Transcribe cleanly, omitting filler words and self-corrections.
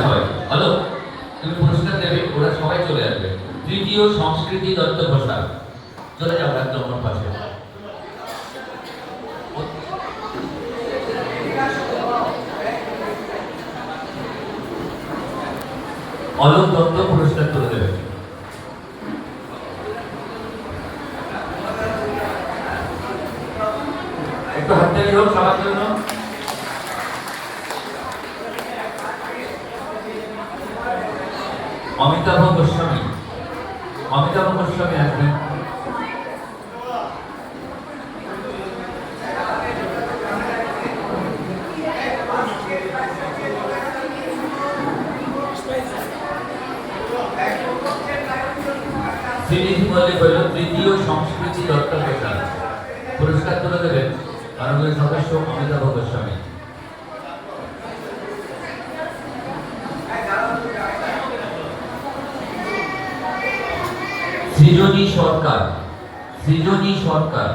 সবাই হ্যালো, তুমি পুরস্কার দেবে, ওরা সবাই চলে আসবে। তৃতীয় সংস্কৃতি দত্ত প্রসাদ, চলে যাও একদম আমার পাশে। অলোক দত্ত পুরস্কার তুলে দেবে। একটু হাততালি হোক সবার জন্য। অমিতাভ গোস্বামী, অমিতাভ গোস্বামী আসবেন। শ্রীনিধি মল্লিক হল তৃতীয় সংস্কৃতি দত্ত প্রসাদ, পুরস্কার তুলে দেবেন মাননীয় সদস্য অমিতাভ গোস্বামী। সৃজনী সরকার, সৃজনী সরকার